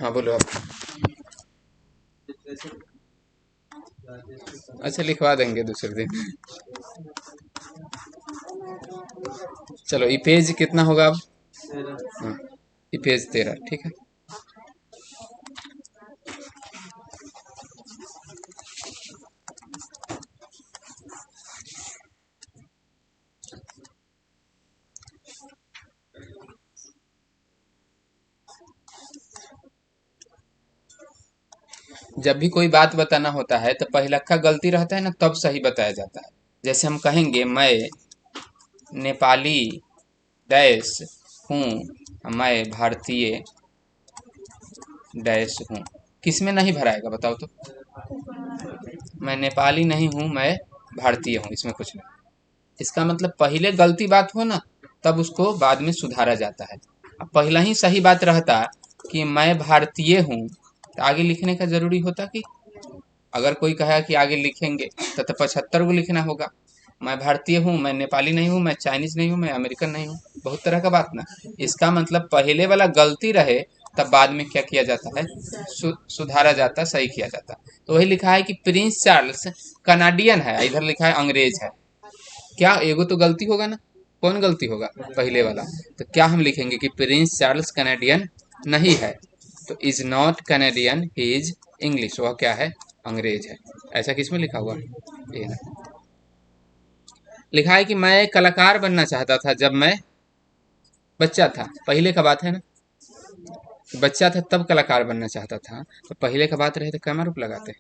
हाँ बोलो आप। अच्छा लिखवा देंगे दूसरे दिन। चलो ये पेज कितना होगा अब? हाँ ये पेज 13, ठीक है। जब भी कोई बात बताना होता है तो पहिलक्का गलती रहता है ना, तब सही बताया जाता है। जैसे हम कहेंगे मैं नेपाली डैश हूँ, मैं भारतीय डैश हूँ। किस में नहीं भराएगा बताओ तो? मैं नेपाली नहीं हूँ, मैं भारतीय हूँ, इसमें कुछ नहीं। इसका मतलब पहले गलती बात हो ना, तब उसको बाद में सुधारा जाता है। अब पहला ही सही बात रहता कि मैं भारतीय हूँ, तो आगे लिखने का जरूरी होता कि? अगर कोई कहा कि आगे लिखेंगे तो 75 को लिखना होगा। मैं भारतीय हूँ, मैं नेपाली नहीं हूँ, मैं चाइनीज नहीं हूँ, मैं अमेरिकन नहीं हूँ, बहुत तरह का बात ना। इसका मतलब पहले वाला गलती रहे तब बाद में क्या किया जाता है, सुधारा जाता, सही किया जाता। तो वही लिखा है कि प्रिंस चार्ल्स कनाडियन है, इधर लिखा है अंग्रेज है। क्या एगो तो गलती होगा ना? कौन गलती होगा? पहले वाला। तो क्या हम लिखेंगे कि प्रिंस चार्ल्स कनाडियन नहीं है, तो is not Canadian, he is English. वह क्या है? अंग्रेज है। ऐसा किसमें लिखा हुआ? ये ना लिखा है कि मैं कलाकार बनना चाहता था जब मैं बच्चा था। पहले का बात है ना, बच्चा था तब कलाकार बनना चाहता था। तो पहले का बात रहे तो कैमा रूप लगाते,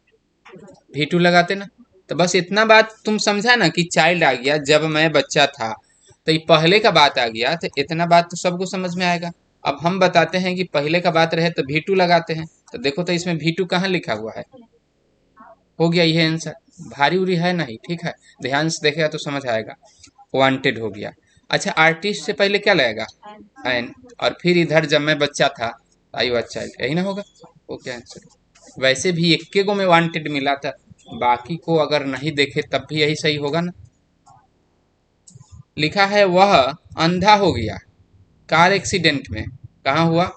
भी2 लगाते ना। तो बस इतना बात तुम समझा ना कि चाइल्ड आ गया, जब मैं बच्चा था, तो ये पहले का बात आ गया, तो इतना बात तो सबको समझ में आएगा। अब हम बताते हैं कि पहले का बात रहे तो भी2 लगाते हैं। तो देखो तो इसमें भी2 कहाँ लिखा हुआ है? हो गया ये आंसर। भारी उरी है नहीं, ठीक है। ध्यान से देखेगा तो समझ आएगा। वांटेड हो गया। अच्छा आर्टिस्ट से पहले क्या लगेगा? एन। और फिर इधर जब मैं बच्चा था, आई वॉज चाइल्ड, यही ना होगा? वो क्या आंसर? वैसे भी इक्के को में वांटेड मिला था, बाकी को अगर नहीं देखे तब भी यही सही होगा ना। लिखा है वह अंधा हो गया कार एक्सीडेंट में। कहाँ हुआ?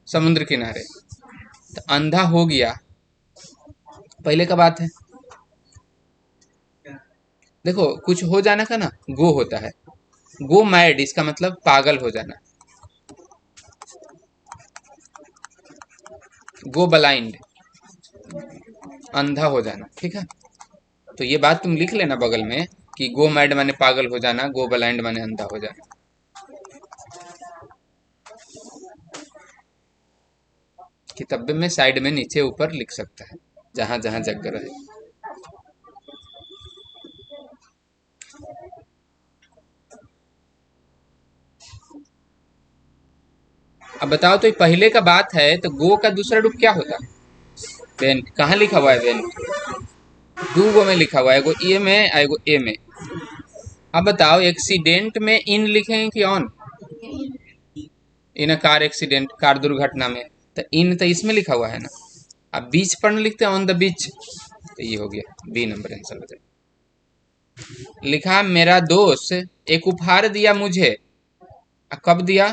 समुद्र किनारे। तो अंधा हो गया पहले का बात है। देखो कुछ हो जाना का ना गो होता है। गो मैड, इसका मतलब पागल हो जाना। गो ब्लाइंड, अंधा हो जाना, ठीक है। तो ये बात तुम लिख लेना बगल में कि गो मैड माने पागल हो जाना, गो ब्लाइंड माने अंधा हो जाना। किताब में साइड में नीचे ऊपर लिख सकता है, जहां जहां जगह रहे। अब बताओ तो ये पहले का बात है, तो गो का दूसरा रूप क्या होता है? वेंट। कहाँ लिखा हुआ है वेंट? दो गो में लिखा हुआ है, एगो ए में एगो ए में। अब बताओ एक्सीडेंट में इन लिखेंगे कि on? In car accident, car दुर्घटना में, तो इन तो इसमें लिखा हुआ है ना। अब बीच पर न लिखते ऑन द बीच, तो ये हो गया बी नंबर आंसर हो जाए। लिखा मेरा दोस्त एक उपहार दिया मुझे। कब दिया?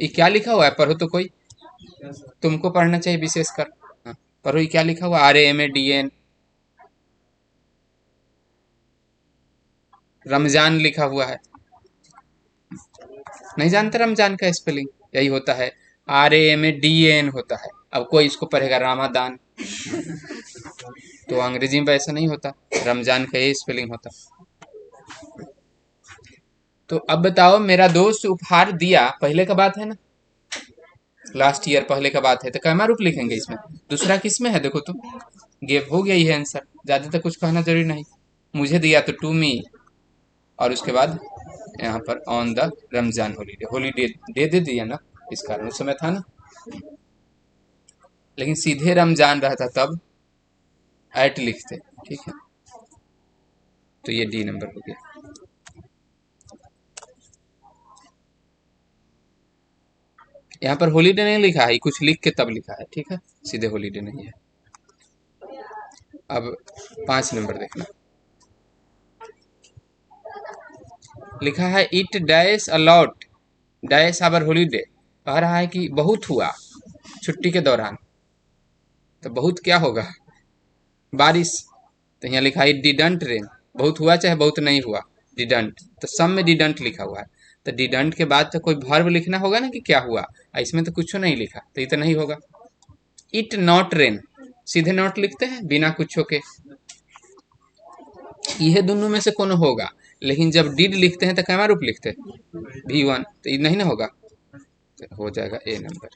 ये क्या लिखा हुआ है? पढ़ो तो कोई। तुमको पढ़ना चाहिए विशेषकर। हाँ, पढ़ो ये क्या लिखा हुआ? RAMADN। रमजान लिखा हुआ है। नहीं जानते रमजान का स्पेलिंग? यही होता है, RAMADAN होता है। अब कोई इसको पढ़ेगा रामादान, तो अंग्रेजी में ऐसा नहीं होता, रमजान का यही स्पेलिंग होता। तो अब बताओ मेरा दोस्त उपहार दिया, पहले का बात है ना, लास्ट ईयर पहले का बात है, तो कैमा रूप लिखेंगे इसमें? दूसरा किस में है देखो तो? गेव हो गया, ये आंसर। ज्यादा तो कुछ कहना जरूरी नहीं। मुझे दिया तो टू मी, और उसके बाद यहाँ पर on the Ramzan holiday, holiday day they दिया ना, इस कारण उस समय था ना। लेकिन सीधे रमजान रहता तब एट लिखते, ठीक है। तो ये डी नंबर हो गया। यहाँ पर हॉलीडे नहीं लिखा है, कुछ लिख के तब लिखा है, ठीक है, सीधे हॉलीडे नहीं है। अब 5 नंबर देखना। लिखा है it dash a lot dash our holiday, कह रहा है कि बहुत हुआ छुट्टी के दौरान। तो बहुत क्या होगा, बारिश। तो यहाँ लिखा है डिडंट रेन, बहुत हुआ चाहे बहुत नहीं हुआ, डिडंट, तो सम में डिडंट लिखा हुआ है। तो डिडंट के बाद तो कोई वर्ब लिखना होगा ना कि क्या हुआ, इसमें तो कुछ नहीं लिखा, तो ये तो नहीं होगा। इट नॉट रेन, सीधे नॉट लिखते हैं बिना कुछ के, यह दोनों में से कौन होगा। लेकिन जब डिड लिखते हैं तो कैमा रूप लिखते हैं, V1, तो ये नहीं ना होगा, तो हो जाएगा ए नंबर।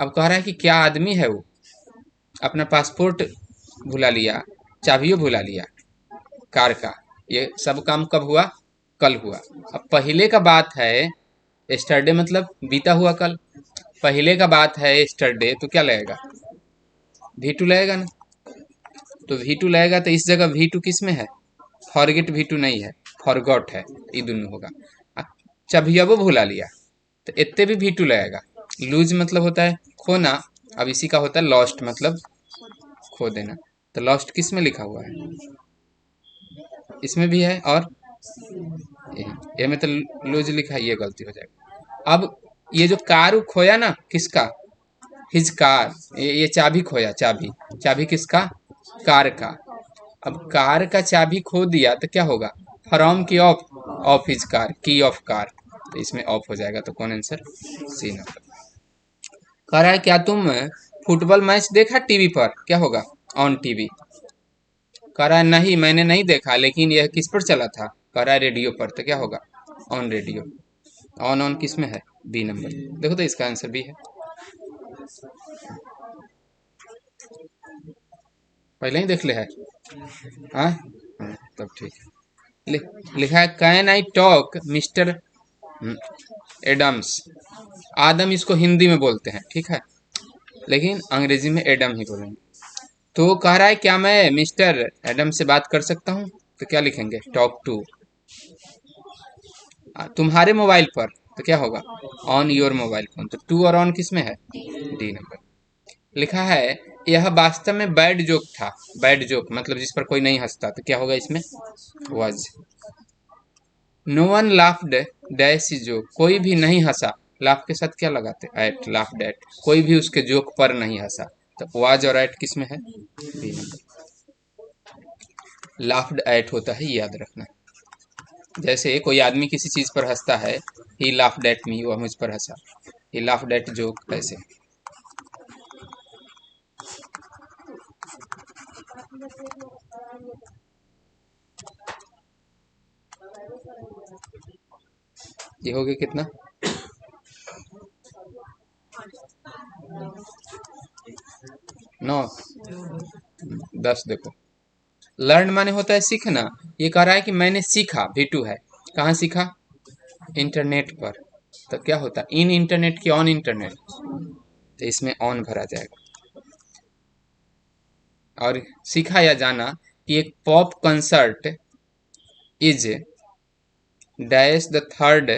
अब कह रहा है कि क्या आदमी है वो, अपना पासपोर्ट भुला लिया, चाबियों भुला लिया कार का। ये सब काम कब हुआ, कल हुआ। अब पहले का बात है एस्टरडे, मतलब बीता हुआ कल। पहले का बात है एस्टरडे, तो क्या लगेगा, V2 लगेगा ना। तो V2 लगेगा, तो इस जगह V2 किस में है, फॉरगेट V2 नहीं है, फॉरगॉट है, ये दोनों होगा। चाबियाबो भुला लिया, तो इतने भी V2 लगेगा। लूज मतलब होता है खोना, अब इसी का होता है लॉस्ट, मतलब खो देना। तो लॉस्ट किस में लिखा हुआ है, इसमें भी है, और ये में तो लूज लिखा है, ये गलती हो जाएगी। अब ये जो कार खोया ना, किसका, हिज कार, ये चाबी खोया, चाबी, चाबी किसका, कार का। अब कार का चाबी खो दिया तो क्या होगा, फ्रॉम की ऑफ, ऑफ हिज कार, की ऑफ कार, तो इसमें ऑफ हो जाएगा। तो कौन आंसर, सी नंबर। कह रहा है क्या तुम फुटबॉल मैच देखा टीवी पर, क्या होगा, ऑन टीवी। कह रहा है नहीं मैंने नहीं देखा, लेकिन यह किस पर चला था, कह रहा है रेडियो पर, तो क्या होगा, ऑन रेडियो। ऑन ऑन किस में है, बी नंबर। देखो तो इसका आंसर भी है, पहले ही देख ले है। हाँ, तब ठीक है। लिखा है can I talk Mister Adams. आदम इसको हिंदी में बोलते हैं, ठीक है, लेकिन अंग्रेजी में एडम ही बोलेंगे। तो कह रहा है क्या मैं मिस्टर एडम से बात कर सकता हूँ, तो क्या लिखेंगे, टॉक टू। तुम्हारे मोबाइल पर, तो क्या होगा, ऑन योर मोबाइल फोन। तो टू और ऑन किस में है, डी नंबर। लिखा है यह वास्तव में बैड जोक था, बैड जोक मतलब जिस पर कोई नहीं हंसता, तो क्या होगा इसमें, was. No one laughed dash joke, कोई भी नहीं हंसा, लाफ के साथ क्या लगाते, एट, लाफ्ड एट, कोई भी उसके जोक पर नहीं हंसा। तो वाज और एट किस में है, बी नंबर। लाफ्ड एट होता है, याद रखना। जैसे कोई आदमी किसी चीज पर हंसता है, ही लाफ्ड एट मी, वह मुझ पर हंसा, ही लाफ्ड एट जोक, ऐसे। ये हो गया कितना, 9, 10। देखो लर्न माने होता है सीखना, ये कह रहा है कि मैंने सीखा, V2 है, कहाँ सीखा, इंटरनेट पर। तो क्या होता है, इन इंटरनेट की ऑन इंटरनेट, तो इसमें ऑन भरा जाएगा। और सीखा या जाना कि एक pop concert is dash the third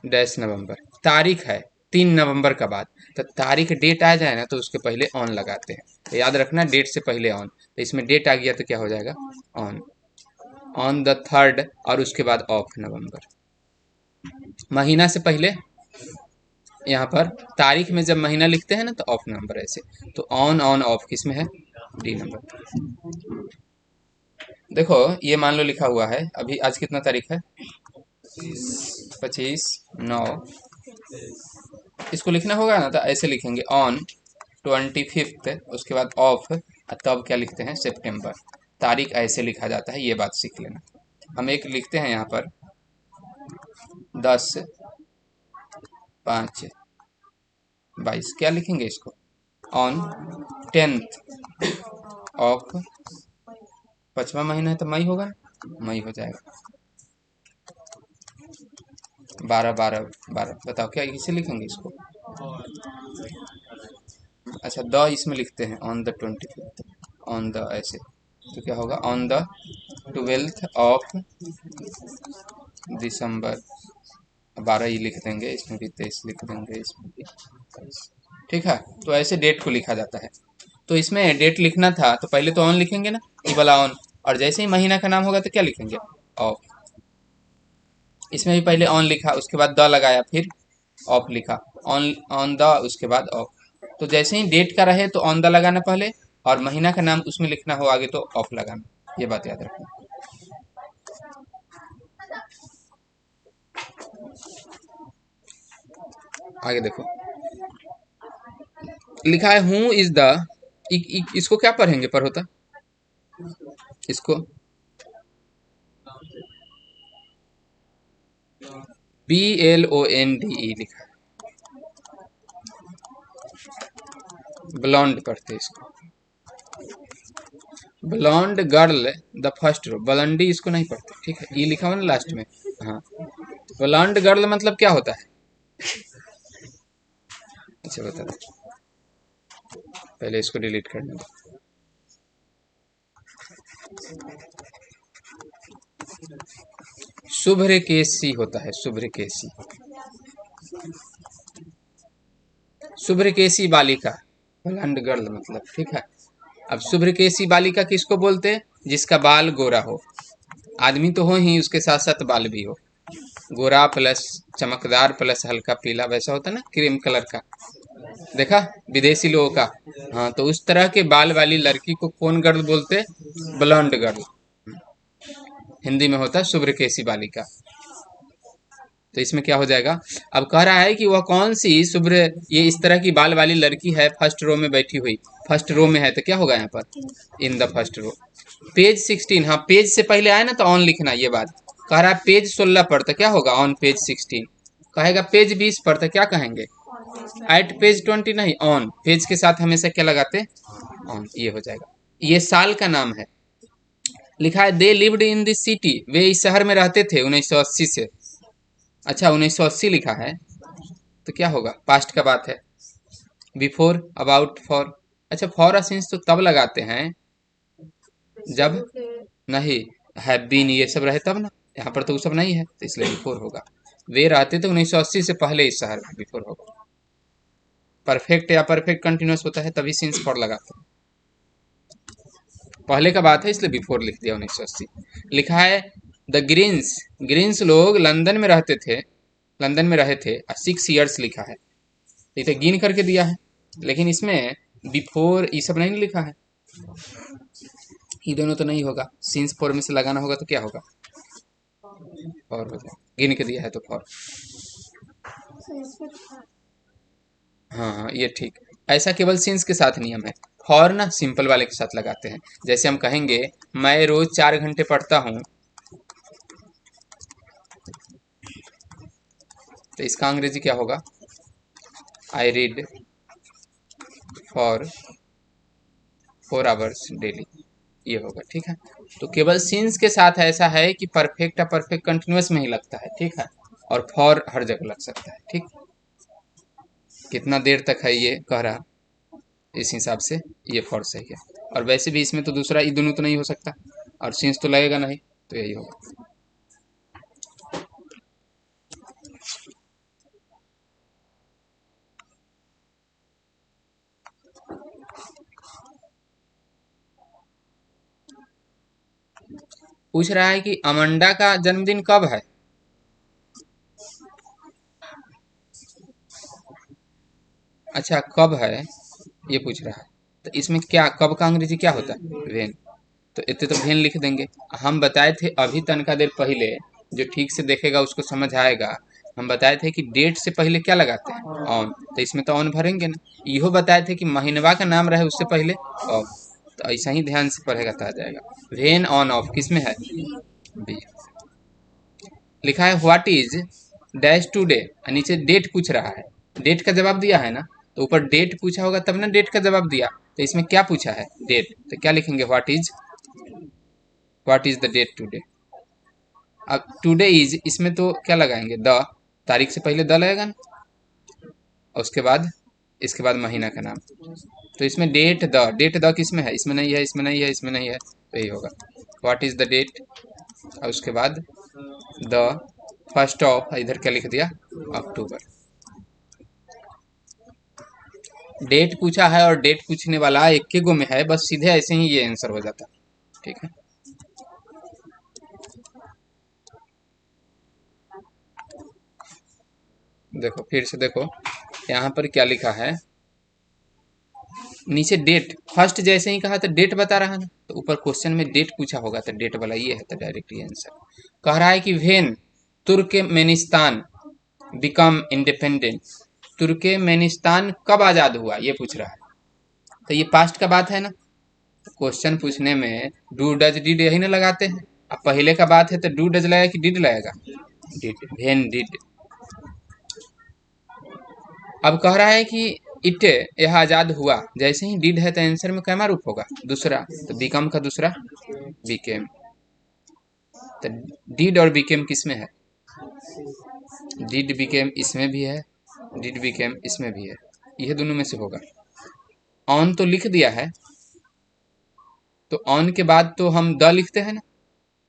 dash November, तारीख है 3 नवंबर का बाद, तो तारीख डेट आ जाए ना तो उसके पहले ऑन लगाते हैं, तो याद रखना डेट से पहले ऑन। तो इसमें डेट आ गया तो क्या हो जाएगा, ऑन, ऑन द थर्ड, और उसके बाद ऑफ नवंबर। महीना से पहले, यहाँ पर तारीख में जब महीना लिखते हैं ना तो ऑफ नंबर ऐसे। तो ऑन ऑन ऑफ किस में है, डी नंबर। देखो ये मान लो लिखा हुआ है, अभी आज कितना तारीख है, 25/9। इसको लिखना होगा ना तो ऐसे लिखेंगे ऑन 25th, उसके बाद ऑफ, तब क्या लिखते हैं, सितंबर। तारीख ऐसे लिखा जाता है, ये बात सीख लेना। हम एक लिखते हैं यहाँ पर 10/5/22, क्या लिखेंगे इसको, ऑन 10th ऑफ, 5वां महीना है तो मई होगा ना, मई हो जाएगा। 12/12/12, बताओ क्या इसे लिखेंगे इसको, अच्छा द इसमें लिखते हैं, on the 25th, on the ऐसे, तो क्या होगा, on the 12th of December. 12 ही लिख देंगे, इसमें भी 23 लिख देंगे, इसमें भी 23, ठीक है। तो ऐसे डेट को लिखा जाता है। तो इसमें डेट लिखना था तो पहले तो ऑन लिखेंगे ना, ये वाला ऑन, और जैसे ही महीना का नाम होगा तो क्या लिखेंगे, ऑफ। इसमें भी पहले ऑन लिखा, उसके बाद द लगाया, फिर ऑफ लिखा, ऑन ऑन द, उसके बाद ऑफ। तो जैसे ही डेट का रहे तो ऑन द लगाना पहले, और महीना का नाम उसमें लिखना हो आगे तो ऑफ लगाना। ये बात याद रखना। आगे देखो, लिखा है हु इज द, इसको क्या पढ़ेंगे, पर होता इसको BLONDE लिखा है, ब्लॉन्ड पढ़ते इसको, blonde girl the first row, ब्लंडी इसको नहीं पढ़ते, ठीक है, ये लिखा हुआ ना लास्ट में। हाँ, ब्लॉन्ड गर्ल मतलब क्या होता है? अच्छा बता दो, पहले इसको डिलीट करने दो। शुभ्रकेशी होता है, शुभ्रकेशी, शुभ्रकेशी बालिका, ब्लॉन्ड गर्ल मतलब, ठीक है। अब शुभ्रकेशी बालिका किसको बोलते हैं? जिसका बाल गोरा हो, आदमी तो हो ही, उसके साथ साथ बाल भी हो, गोरा प्लस चमकदार प्लस हल्का पीला, वैसा होता है ना, क्रीम कलर का, देखा विदेशी लोगों का। हाँ, तो उस तरह के बाल वाली लड़की को कौन गर्ल बोलते? Blonde girl. हिंदी में होता है शुभ्रकेशी बालिका। तो इसमें क्या हो जाएगा? अब कह रहा है कि वह कौन सी शुभ्र, ये इस तरह की बाल वाली लड़की है, फर्स्ट रो में बैठी हुई, फर्स्ट रो में है, तो क्या होगा यहाँ पर? In the first row. Page 16, हाँ पेज से पहले आए ना तो ऑन लिखना, ये बात कह रहा है। पेज 16 पर तो क्या होगा? On page 16। कहेगा पेज 20 पर तो क्या कहेंगे? एट पेज 20 नहीं, ऑन पेज के साथ हमेशा क्या लगाते? ऑन, ये हो जाएगा। ये साल का नाम है, लिखा है they lived in this city, वे इस शहर में रहते थे 1980 से। अच्छा 1980 लिखा है, तो क्या होगा? पास्ट का बात है। Before, about, for. अच्छा फॉर सिंस तो तब लगाते हैं जब, नहीं, हैव बीन ये सब रहे तब ना, यहाँ पर तो वो सब नहीं है, तो इसलिए बिफोर होगा। वे रहते थे 1980 से पहले इस शहर में, बिफोर होगा। परफेक्ट या परफेक्ट कंटिन्यूस होता है तभी सिंस फॉर लगाते हैं, पहले का बात है इसलिए बिफोर लिख दिया 1980। लिखा है द ग्रीन्स, ग्रीन्स लोग लंदन में रहते थे, लंदन में रहे थे 6 years लिखा है, इसे गिन करके दिया है, लेकिन इसमें बिफोर ये सब नहीं लिखा है, ये दोनों तो नहीं होगा, सिंस फॉर में से लगाना होगा तो क्या होगा? फॉर हो जाए, गिन के दिया है तो फॉर। हाँ हाँ ये ठीक, ऐसा केवल सिंस के साथ नियम है। फॉर ना सिंपल वाले के साथ लगाते हैं, जैसे हम कहेंगे मैं रोज 4 घंटे पढ़ता हूँ, तो इसका अंग्रेजी क्या होगा? I read for 4 hours daily, ये होगा, ठीक है। तो केवल सिंस के साथ ऐसा है कि परफेक्ट या परफेक्ट कंटिन्यूस में ही लगता है, ठीक है, और फॉर हर जगह लग सकता है, ठीक। कितना देर तक है ये कह रहा, इस हिसाब से ये फॉर सही है। और वैसे भी इसमें तो दूसरा ये दोनों तो नहीं हो सकता, और सिंस तो लगेगा नहीं, तो यही होगा। पूछ रहा है कि अमंडा का जन्मदिन कब है? अच्छा कब है ये पूछ रहा है, तो इसमें क्या कब का अंग्रेजी क्या होता है? वेन। तो इतने तो वेन लिख देंगे। हम बताए थे अभी तनका देर पहले, जो ठीक से देखेगा उसको समझ आएगा, हम बताए थे कि डेट से पहले क्या लगाते हैं? ऑन, तो इसमें तो ऑन भरेंगे ना। इहो बताए थे कि महीनवा का नाम रहे उससे पहले ऑफ, तो ऐसा ही ध्यान से पढ़ेगा तो आ जाएगा। वेन ऑन ऑफ किस में है? बी। लिखा है व्हाट इज डैश टूडे, नीचे डेट पूछ रहा है, डेट का जवाब दिया है ना, तो ऊपर डेट पूछा होगा तब ना डेट का जवाब दिया, तो इसमें क्या पूछा है? डेट, तो क्या लिखेंगे? What is the date today. अब टूडे इज, इसमें तो क्या लगाएंगे? द, तारीख से पहले द लगेगा ना, और उसके बाद, इसके बाद महीना का नाम, तो इसमें डेट द, डेट द किस में है? इसमें नहीं है, इसमें नहीं है, इसमें नहीं है, तो यही होगा व्हाट इज द डेट, और उसके बाद द फर्स्ट ऑफ, इधर क्या लिख दिया? अक्टूबर। डेट पूछा है और डेट पूछने वाला एक के गो में है, बस सीधे ऐसे ही ये आंसर हो जाता है, ठीक है। देखो फिर से देखो यहाँ पर क्या लिखा है, नीचे डेट, फर्स्ट जैसे ही कहा तो डेट बता रहा ना, तो ऊपर क्वेश्चन में डेट पूछा होगा तो डेट वाला ये है, तो डायरेक्टली आंसर कह रहा है कि when Turkmenistan become independent, Turkmenistan कब आज़ाद हुआ ये पूछ रहा है, तो ये पास्ट का बात है ना, क्वेश्चन पूछने में डू डज डिड यही ना लगाते हैं। अब पहले का बात है तो डू डज लगेगा कि डिड लगेगा, डिड, वेन डिड। अब कह रहा है कि इट यह आजाद हुआ, जैसे ही डिड है तो आंसर में कैमा रूप होगा दूसरा, तो बिकम का दूसरा बिकेम, तो डिड और बिकेम किस में है, डिड बिकेम इसमें भी है, डिड बिकेम इसमें भी है, यह दोनों में से होगा। ऑन तो लिख दिया है, तो ऑन के बाद तो हम द लिखते हैं ना,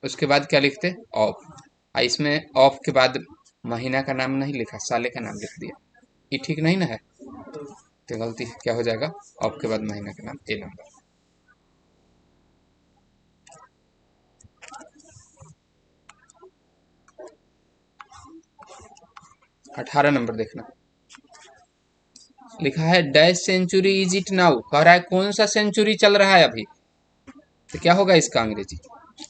उसके बाद क्या लिखते ऑफ, इसमें ऑफ के बाद महीना का नाम नहीं लिखा, साले का नाम लिख दिया, ये ठीक नहीं ना है, तो गलती क्या हो जाएगा, ऑफ के बाद महीना का नाम, ए नंबर। 18 नंबर देखना, लिखा है dash century is it now, कह रहा है कौन सा सेंचुरी चल रहा है अभी, तो क्या होगा इसका अंग्रेजी,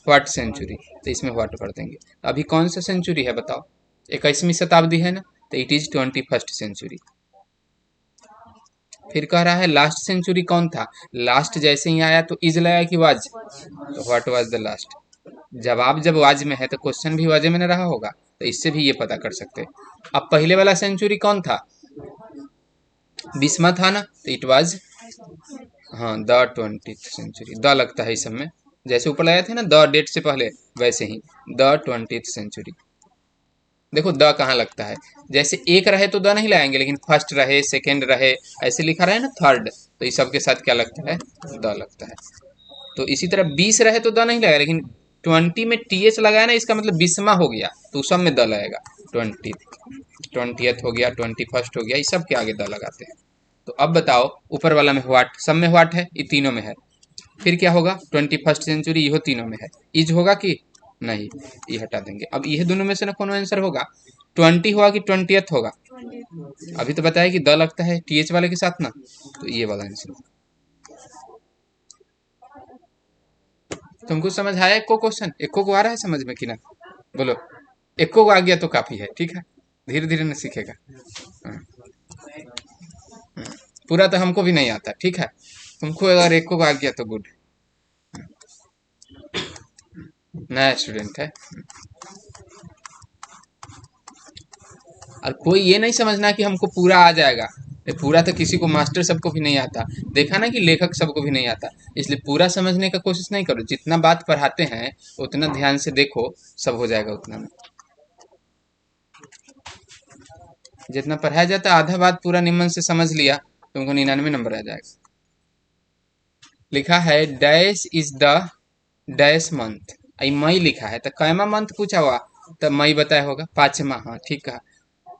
व्हाट सेंचुरी, तो इसमें व्हाट कर देंगे। अभी कौन सा सेंचुरी है बताओ, 21वीं शताब्दी है ना, तो इट इज 21st सेंचुरी। फिर कह रहा है लास्ट सेंचुरी कौन था, लास्ट जैसे ही आया तो इज लगा कि वाज, तो व्हाट वाज द लास्ट, जवाब जब वाज में है तो क्वेश्चन भी वाज में न रहा होगा, तो इससे भी ये पता कर सकते हैं। अब पहले वाला सेंचुरी कौन था, 20वां था ना, तो इट वाज, हाँ द 20th सेंचुरी, द लगता है इस सब में, जैसे ऊपर लगाए थे ना द डेट से पहले, वैसे ही द 20th सेंचुरी। देखो द कहाँ लगता है, जैसे एक रहे तो द नहीं लगाएंगे, लेकिन फर्स्ट रहे सेकंड रहे ऐसे लिखा रहे ना थर्ड, तो इस सब के साथ क्या लगता है, द लगता है। तो इसी तरह 20 रहे तो द नहीं लगेगा, लेकिन 20 में टीएच लगाया ना, इसका मतलब 20वां हो गया, तो सब में द लगेगा, 20th हो गया, 21st हो गया, इस सब के आगे द लगाते हैं। तो अब बताओ ऊपर वाला में व्हाट, सब में व्हाट है, ये तीनों में है, फिर क्या होगा, 21st सेंचुरी यह तीनों में है, इज होगा कि नहीं, ये हटा देंगे। अब यह दोनों में से ना कौन आंसर होगा, 20 होगा कि 20th होगा, अभी तो बताया कि द लगता है टीएच वाले के साथ ना, तो ये वाला आंसर। तुमको समझ आया एक को क्वेश्चन, एक को आ रहा है समझ में कि ना, बोलो, एक को आ गया तो काफी है, ठीक है, धीरे धीरे न सीखेगा। हाँ, पूरा तो हमको भी नहीं आता, ठीक है, तुमको अगर एक को आ गया तो गुड, नया स्टूडेंट है। और कोई ये नहीं समझना कि हमको पूरा आ जाएगा, पूरा तो किसी को, मास्टर सबको भी नहीं आता, देखा ना कि लेखक सबको भी नहीं आता, इसलिए पूरा समझने का कोशिश नहीं करो, जितना बात पढ़ाते हैं उतना ध्यान से देखो, सब हो जाएगा उतना में। जितना पढ़ाया जाता है आधा बात पूरा निम्न से समझ लिया, तुमको 99 नंबर आ जाएगा। लिखा है dash is the dash month, आई मई लिखा है, तो कैमा मंथ पूछा हुआ, तो मई बताया होगा, 5वां, हाँ ठीक कहा,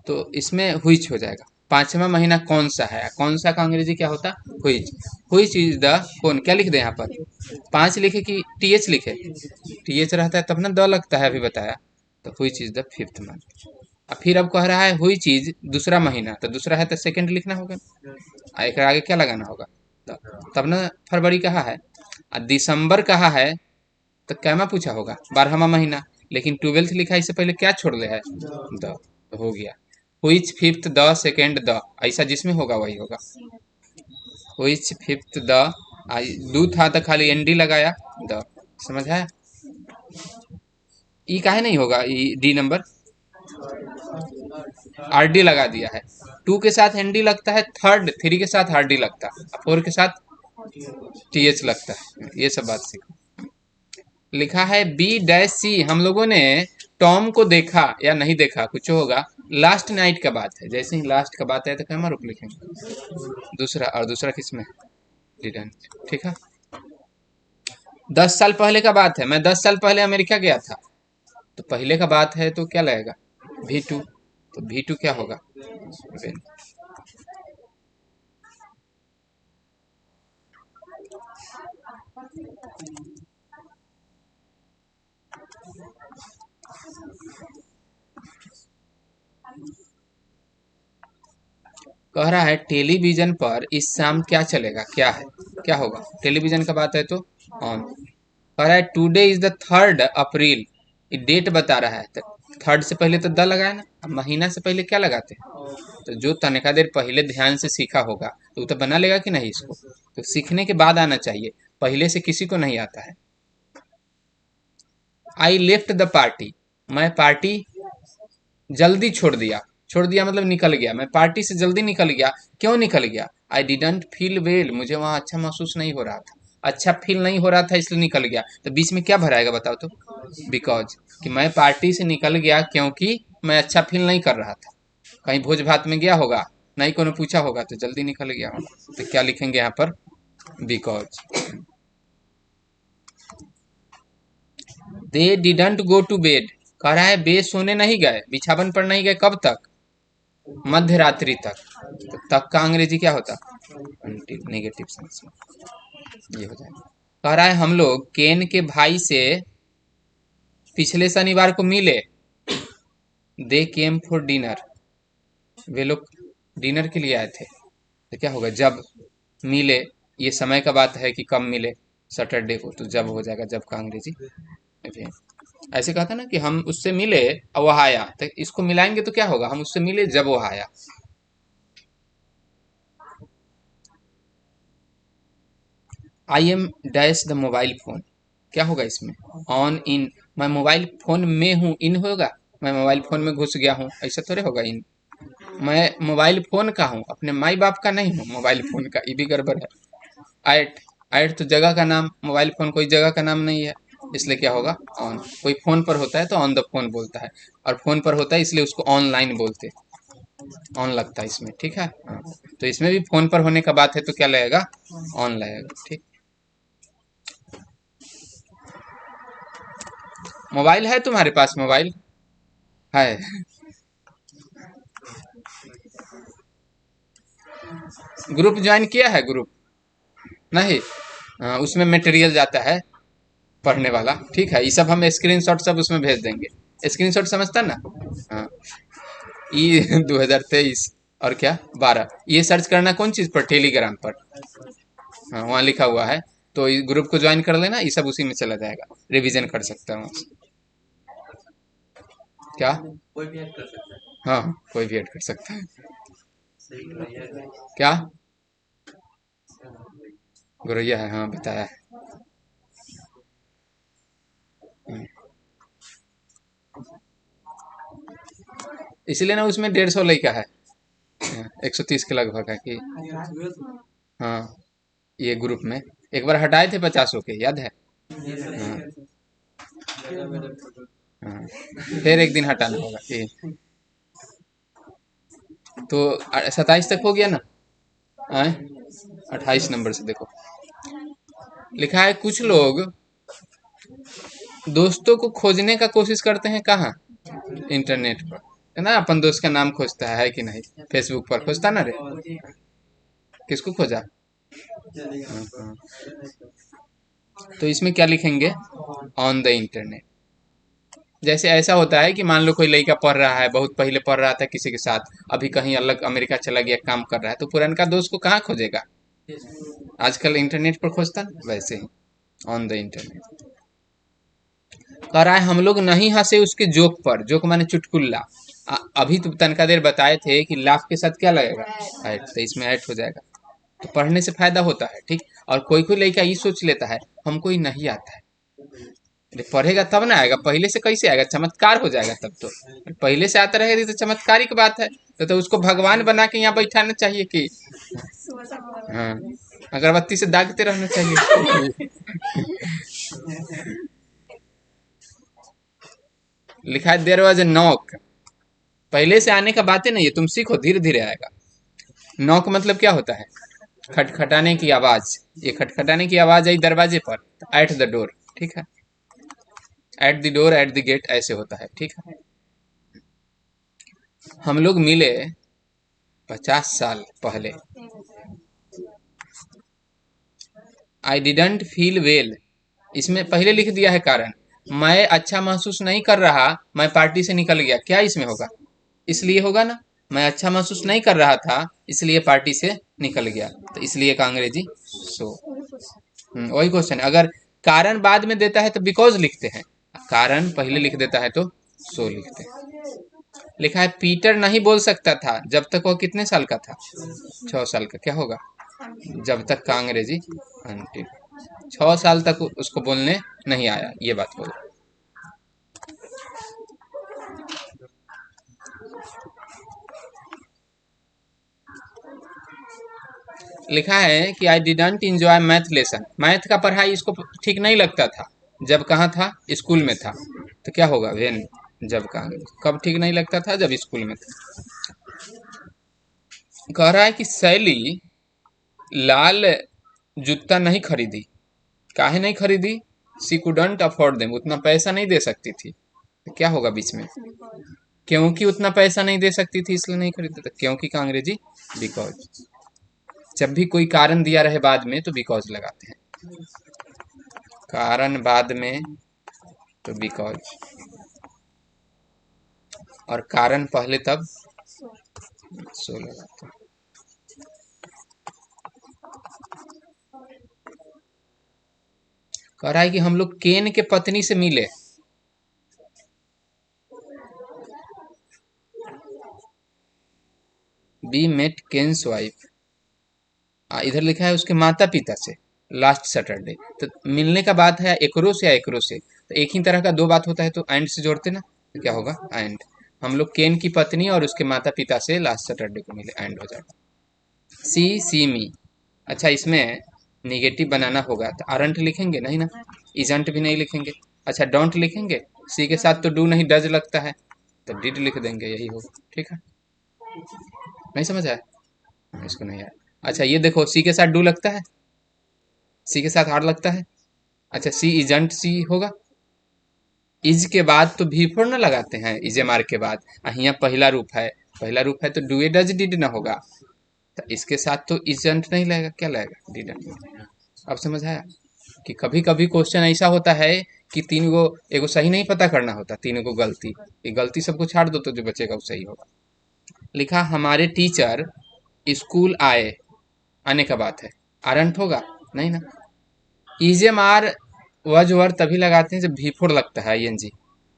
तो इसमें हुईच हो जाएगा, 5वां महीना कौन सा है, कौन सा का अंग्रेजी क्या होता, हुईच, हुईच इज द कौन, क्या लिख दे यहाँ पर, 5 लिखे कि टीएच लिखे, टीएच रहता है तब ना द लगता है, अभी बताया, तो which is the 5th month. अब फिर अब कह रहा है हुई चीज दूसरा महीना, तो दूसरा है तो सेकंड लिखना होगा, एक आगे क्या लगाना होगा, तब ना फरवरी कहा है, और दिसंबर कहा है, तो कैमा पूछा होगा, 12वां महीना, लेकिन 12th लिखा है, इससे पहले क्या छोड़ ले है, द, तो हो गया, which 5th the second the, ऐसा जिसमें होगा वही होगा, हुईच 5th द, दू था तो खाली एनडी लगाया, द, समझ है, ई काहे नहीं होगा, ई डी नंबर, आरडी लगा दिया है, 2 के साथ एनडी लगता है, थर्ड 3 के साथ आरडी लगता है, 4 के साथ टीएच लगता है, ये सब बात सीखो। लिखा है बी डैश सी, हम लोगों ने टॉम को देखा या नहीं देखा कुछ होगा, लास्ट नाइट का बात है, जैसे ही लास्ट का बात है तो कैमा रूप लिखेंगे, दूसरा, और दूसरा किसमें, डिडेंट, ठीक है। 10 साल पहले का बात है, मैं 10 साल पहले अमेरिका गया था, तो पहले का बात है तो क्या लगेगा, V2, तो V2 क्या होगा, कह रहा है टेलीविजन पर इस शाम क्या चलेगा, क्या है, क्या होगा, टेलीविजन का बात है तो ऑन। कह रहा है टुडे इज द 3 अप्रैल, ये डेट बता रहा है, तो थर्ड से पहले तो द लगाया ना, अब महीना से पहले क्या लगाते हैं, तो जो तनिका देर पहले ध्यान से सीखा होगा तो वो तो बना लेगा कि नहीं इसको, तो सीखने के बाद आना चाहिए, पहले से किसी को नहीं आता है। आई लेफ्ट द पार्टी, मैं पार्टी जल्दी छोड़ दिया मतलब निकल गया, मैं पार्टी से जल्दी निकल गया, क्यों निकल गया, आई डिडंट फील वेल, मुझे वहाँ अच्छा महसूस नहीं हो रहा था, अच्छा फील नहीं हो रहा था इसलिए निकल गया, तो बीच में क्या भराएगा बताओ तो, बिकॉज, कि मैं पार्टी से निकल गया क्योंकि मैं अच्छा फील नहीं कर रहा था, कहीं भोज भात में गया होगा, नहीं कोनो पूछा होगा तो जल्दी निकल गया हूँ, तो क्या लिखेंगे यहाँ पर, because. They didn't go to bed, कह रहा है बे सोने नहीं गए, बिछावन पर नहीं गए, कब तक, मध्य रात्रि तक, तो तक का अंग्रेजी क्या होता, नेगेटिव सेंस में, ये हो जाएगा। कह रहा है हम लोग केन के भाई से पिछले शनिवार को मिले, दे केम फॉर डिनर, वे लोग डिनर के लिए आए थे, तो क्या होगा, जब मिले, ये समय का बात है कि कब मिले, सैटरडे को, तो जब हो जाएगा, जब का अंग्रेजी। ऐसे कहा था ना कि हम उससे मिले और वह आया, तो इसको मिलाएंगे तो क्या होगा, हम उससे मिले जब वो आया। I am dash the mobile phone, क्या होगा इसमें, ऑन इन, मैं मोबाइल फोन में हूँ, इन होगा, मैं मोबाइल फोन में घुस गया हूँ, ऐसा थोड़े होगा इन, मैं मोबाइल फोन का हूँ, अपने माई बाप का नहीं हूँ, मोबाइल फोन का, ये भी गड़बड़ है। एट, एट तो जगह का नाम, मोबाइल फोन कोई जगह का नाम नहीं है, इसलिए क्या होगा, ऑन, कोई फोन पर होता है तो ऑन द फोन बोलता है, और फोन पर होता है इसलिए उसको ऑनलाइन बोलते, ऑन लगता है इसमें, ठीक है, हाँ। तो इसमें भी फोन पर होने का बात है तो क्या लगेगा, ऑन लगेगा, ठीक। मोबाइल है तुम्हारे पास, मोबाइल है, ग्रुप ज्वाइन किया है, ग्रुप नहीं, हाँ, उसमें मटेरियल जाता है पढ़ने वाला, ठीक है, ये सब हम स्क्रीनशॉट सब उसमें भेज देंगे, स्क्रीनशॉट समझता ना, हाँ, ये 2023 और क्या 12, ये सर्च करना कौन चीज़ पर, टेलीग्राम पर, हाँ वहाँ लिखा हुआ है, तो इस ग्रुप को ज्वाइन कर लेना, ये सब उसी में चला जाएगा, रिवीजन कर सकता हूँ, क्या, कोई भी ऐड कर सकता है, हाँ कोई भी ऐड कर सकता है, क्या, गुरैया है, हाँ बताया है, इसलिए ना उसमें 150 लड़का है, 130 के लगभग है कि, हाँ ये ग्रुप में एक बार हटाए थे 50 के, याद है, हाँ, हाँ, फिर एक दिन हटाना होगा ये, तो 27 तक हो गया ना, आए 28 नंबर से देखो, लिखा है कुछ लोग दोस्तों को खोजने का कोशिश करते हैं, कहाँ, इंटरनेट पर, है ना, अपन दोस्त का नाम खोजता है कि नहीं, फेसबुक पर खोजता ना रे, किसको खोजा, हाँ, हाँ। तो इसमें क्या लिखेंगे, ऑन द इंटरनेट, जैसे ऐसा होता है कि मान लो कोई लड़का पढ़ रहा है, बहुत पहले पढ़ रहा था किसी के साथ, अभी कहीं अलग अमेरिका चला गया, काम कर रहा है, तो पुरानका दोस्त को कहाँ खोजेगा, आजकल इंटरनेट पर खोजता ना, वैसे ही ऑन द इंटरनेट। कह रहा है हम लोग नहीं हंसे उसके जोक पर, जोक माने चुटकुल्ला, अभी तो तनका देर बताए थे कि लाफ के साथ क्या लगेगा, ऐट, तो इसमें ऐट हो जाएगा, तो पढ़ने से फायदा होता है, ठीक। और कोई कोई लड़का ये सोच लेता है हमको ही नहीं आता है, अरे पढ़ेगा तब ना आएगा, पहले से कैसे आएगा, चमत्कार हो जाएगा तब तो, पहले से आता रहेगा तो चमत्कारिक बात है, तो उसको भगवान बना के यहाँ बैठाना चाहिए कि, हाँ, अगरबत्ती से दागते रहना चाहिए। लिखा है देयर वाज ए नॉक, पहले से आने का बात ही नहीं है, तुम सीखो, धीरे धीरे आएगा। नॉक मतलब क्या होता है, खटखटाने की आवाज, ये खटखटाने की आवाज आई दरवाजे पर, एट द डोर, ठीक है, at the door, at the gate, ऐसे होता है, ठीक है। हम लोग मिले 50 साल पहले, आई डिडंट फील वेल, इसमें पहले लिख दिया है कारण, मैं अच्छा महसूस नहीं कर रहा, मैं पार्टी से निकल गया, क्या इसमें होगा, इसलिए होगा ना, मैं अच्छा महसूस नहीं कर रहा था इसलिए पार्टी से निकल गया, तो इसलिए का अंग्रेजी सो। वही क्वेश्चन है, अगर कारण बाद में देता है तो बिकॉज लिखते हैं, कारण पहले लिख देता है तो सो लिखते हैं। लिखा है पीटर नहीं बोल सकता था जब तक वह कितने साल का था, 6 साल का। क्या होगा, जब तक का अंग्रेजी अंटिल, 6 साल तक उसको बोलने नहीं आया, ये बात होगा। लिखा है कि I didn't enjoy math lesson, math का पढ़ाई इसको ठीक नहीं लगता था जब कहाँ था, स्कूल में था। तो क्या होगा, वेन, जब का अंग्रेजी। कब ठीक नहीं लगता था, जब स्कूल में था। कह रहा है कि शैली लाल जूता नहीं खरीदी, काहे नहीं खरीदी, सी कुडंट अफोर्ड देम, उतना पैसा नहीं दे सकती थी। तो क्या होगा बीच में, क्योंकि उतना पैसा नहीं दे सकती थी इसलिए नहीं खरीदता था, क्योंकि का अंग्रेजी बिकॉज। जब भी कोई कारण दिया रहे बाद में तो बिकॉज लगाते हैं, कारण बाद में तो बिकॉज, और कारण पहले तब सो लगाते हैं। कह रहा है कि हम लोग केन के पत्नी से मिले, बी मेट केन्स वाइफ। इधर लिखा है उसके माता पिता से लास्ट सैटरडे, तो मिलने का बात है एकरो से या एकरो से, तो एक ही तरह का दो बात होता है तो एंड से जोड़ते ना, तो क्या होगा एंड। हम लोग केन की पत्नी और उसके माता पिता से लास्ट सैटरडे को मिले, एंड हो जाएगा। सी मी, अच्छा इसमें निगेटिव बनाना होगा तो आरंट लिखेंगे नहीं ना, इजंट भी नहीं लिखेंगे। अच्छा डोंट लिखेंगे, सी के साथ तो डू नहीं डज लगता है, तो डिड लिख देंगे, यही होगा। ठीक है, नहीं समझ आया, इसको नहीं आया। अच्छा ये देखो, सी के साथ डू लगता है, सी के साथ आर लगता है। अच्छा सी इजंट सी होगा, इज के बाद तो भी फोर ना लगाते हैं, इज एम आर के बाद, यहाँ पहला रूप है, पहला रूप है तो डू ए डज डिड ना होगा, तो इसके साथ तो इजंट नहीं लगेगा, क्या लगेगा, डिडंट। अब समझ आया कि कभी कभी क्वेश्चन ऐसा होता है कि तीन गो, एगो सही नहीं पता करना होता, तीनों को गलती, ये गलती सबको छाड़ दो तो जो बचेगा वो सही होगा। लिखा हमारे टीचर स्कूल आए, आने का बात है, आरंट होगा नहीं ना। इजम आर वज वर तभी लगाते हैं जब भी फोर लगता है, आई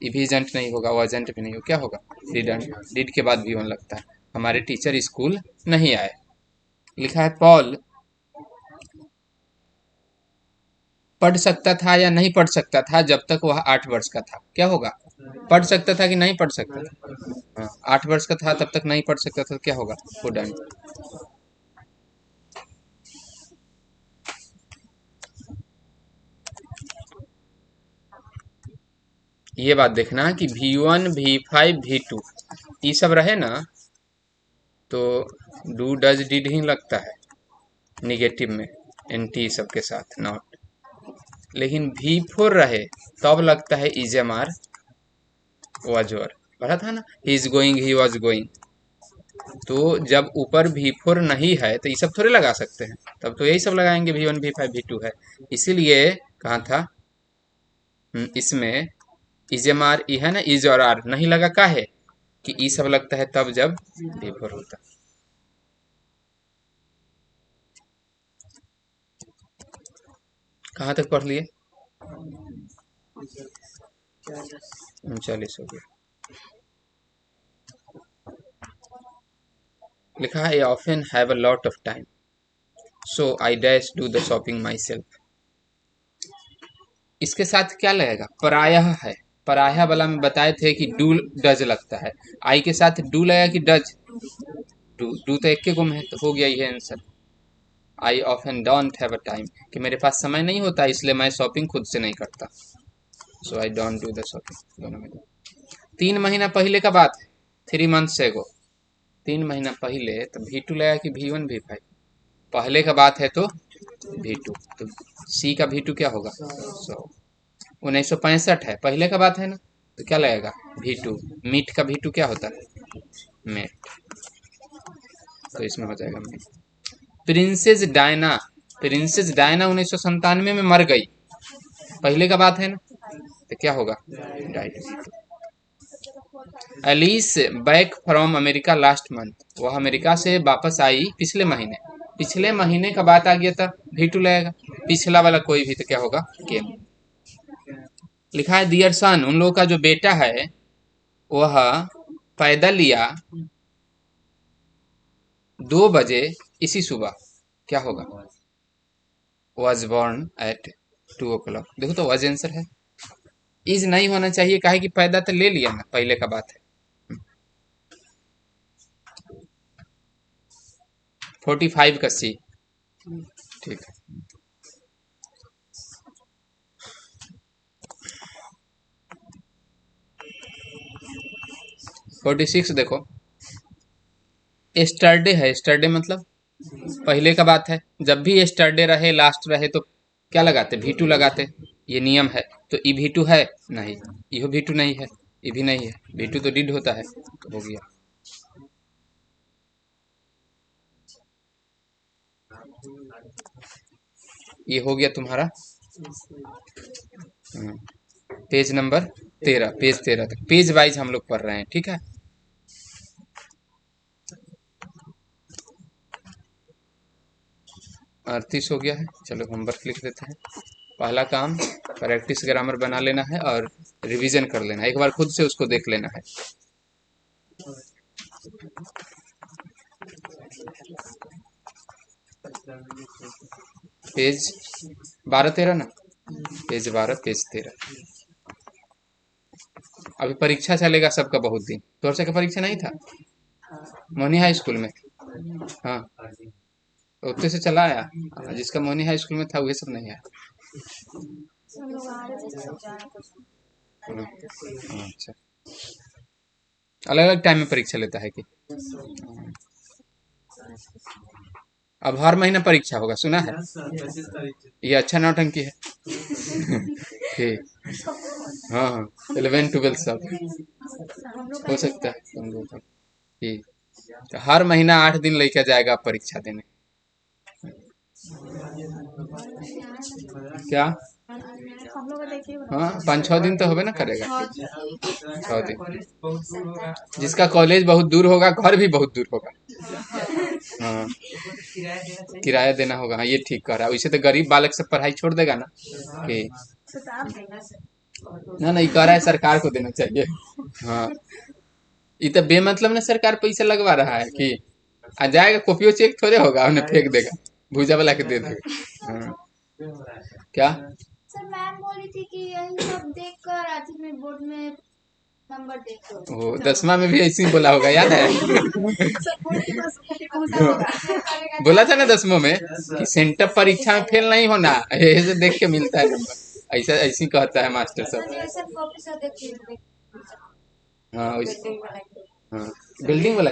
ये भी एजेंट नहीं होगा, वो एजेंट भी नहीं होगा, क्या होगा डिडंट, डिड के बाद भी वन लगता है। हमारे टीचर स्कूल नहीं आए। लिखा है पॉल पढ़ सकता था या नहीं पढ़ सकता था जब तक वह 8 वर्ष का था, क्या होगा, पढ़ सकता था कि नहीं पढ़ सकता था, हाँ 8 वर्ष का था तब तक नहीं पढ़ सकता था, क्या होगा कुडंट। ये बात देखना कि V1 V5 V2 ये सब रहे ना तो डू डज डिड ही लगता है निगेटिव में, एन टी सब के साथ नॉट। लेकिन V4 रहे तब लगता है is am are was were, पढ़ा था ना, he is going he was going. तो जब ऊपर V4 नहीं है तो ये सब थोड़े लगा सकते हैं, तब तो यही सब लगाएंगे, V1 V5 V2 है, इसीलिए कहा था इसमें इज एम आर ई है ना, इज और आर नहीं लगा, का है कि ई सब लगता है तब जब V4 होता। कहाँ तक पढ़ लिए, 39 हो गया। लिखा है I often have a lot of time so I dash do the shopping my self. इसके साथ क्या लगेगा, प्रायः है, प्रायः वाला में बताए थे कि डू डज लगता है, आई के साथ डू लगा कि डज, डू तो एक के गुम है, तो हो गया ये answer. I often don't have a time, कि मेरे पास समय नहीं होता इसलिए मैं शॉपिंग खुद से नहीं करता, so I don't do the shopping, दोनों में। 3 महीना पहले का बात है, 3 months एगो, 3 महीना पहले, तो V2 लगा कि V1 V5, पहले का बात है तो V2, तो सी का V2 क्या होगा 100। 1965 है, पहले का बात है ना, तो क्या लगेगा V2, मीट का V2 क्या होता है मेट, तो इसमें हो जाएगा met. Princess Diana, princess Diana 1997 में मर गई, पहले का बात है ना, तो क्या होगा died. Alice back from America last month, वह अमेरिका से वापस आई पिछले महीने। पिछले महीने का बात आ गया था, V2 लगेगा। पिछला वाला कोई भी तो क्या होगा, केम। लिखा है डियर सन, उन लोगों का जो बेटा है वह पैदल लिया 2 बजे इसी सुबह, क्या होगा, वॉज बॉर्न एट 2 o'clock। देखो तो वॉज आंसर है, इज नहीं होना चाहिए, काहे कि पैदा तो ले लिया ना, पहले का बात है। 45 का सी, ठीक है। 46 देखो, एस्टरडे है, एस्टरडे मतलब पहले का बात है। जब भी एस्टरडे रहे, लास्ट रहे, तो क्या लगाते, V2 लगाते, ये नियम है। तो ई V2 है नहीं, यह V2 नहीं है, ये भी नहीं है, V2 तो डिड होता है, तो हो गया। ये हो गया तुम्हारा पेज नंबर 13, पेज 13 तक, पेज वाइज हम लोग पढ़ रहे हैं, ठीक है। अड़तीस हो गया है, चलो होमवर्क लिख देते हैं। पहला काम प्रैक्टिस ग्रामर बना लेना है और रिवीजन कर लेना है, एक बार खुद से उसको देख लेना है। पेज 12-13 ना, पेज 12 पेज 13। अभी परीक्षा चलेगा सबका बहुत दिन, तो का परीक्षा नहीं था मोनी हाई स्कूल में, हाँ उतने से चला आया, जिसका मोनी हाई स्कूल में था वही सब नहीं आया। अच्छा, अलग अलग टाइम में परीक्षा लेता है कि, अब हर महीना परीक्षा होगा, सुना है, ये अच्छा नौटंकी है। ठीक, हाँ हाँ 11-12 सब हो सकता है तुम लोग का। ठीक, तो हर महीना 8 दिन लेके जाएगा परीक्षा देने। क्या, हाँ 5-6 दिन तो होबे ना करेगा, 6 दिन। जिसका कॉलेज बहुत दूर होगा, घर भी बहुत दूर होगा, हाँ किराया देना होगा, हाँ ये ठीक कर रहा है। वैसे तो गरीब बालक सब पढ़ाई छोड़ देगा ना, कि ना नहीं कह रहा है सरकार को देना चाहिए, हाँ ये तो बेमतलब ना सरकार पैसा लगवा रहा है कि आ जाएगा, कॉपियो चेक थोड़े होगा, उन्हें फेंक देगा, भूजा वाला के दे देगा, हाँ। क्या सर मैम बोली थी कि यही सब देख कर आज में बोर्ड में नंबर देख वो 10वीं में भी ऐसे ही बोला होगा, याद है। बोला था ना 10वीं में कि सेंटर परीक्षा में फेल नहीं होना, ऐसे देख के मिलता है नंबर, ऐसा ऐसे ही कहता है मास्टर सब। हाँ हाँ बिल्डिंग वाला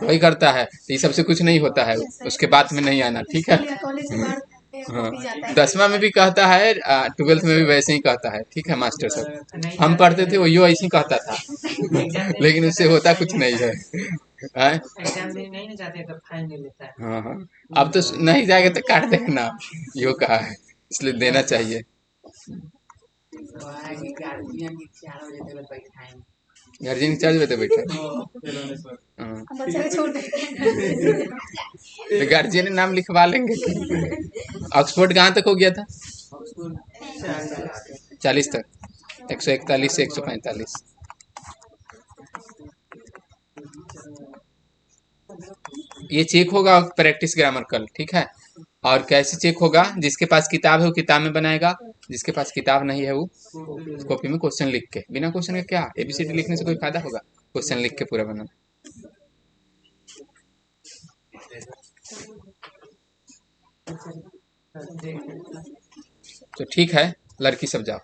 वही करता है, ये सबसे कुछ नहीं होता है, उसके बाद में नहीं आना, ठीक है। हाँ 10वीं में भी कहता है, 12th में भी वैसे ही कहता है, ठीक है मास्टर साहब, हम पढ़ते थे वो ऐसे ही कहता था, लेकिन उससे होता कुछ नहीं है, हाँ हाँ अब तो नहीं जाएगा तो काट देगा ना, यो कहा है, इसलिए देना चाहिए। गार्जियन 4 बजे बैठे, हाँ तो गार्जियन नाम लिखवा लेंगे। ऑक्सफोर्ड कहाँ तक हो गया था, 40 तक, 141 से 145। ये चेक होगा प्रैक्टिस ग्रामर कल, ठीक है। और कैसे चेक होगा, जिसके पास किताब है वो किताब में बनाएगा, जिसके पास किताब नहीं है वो कॉपी में क्वेश्चन लिख के, बिना क्वेश्चन के क्या ABCD लिखने से कोई फायदा होगा, क्वेश्चन लिख के पूरा बनाना। तो ठीक है, लड़की सब जाओ।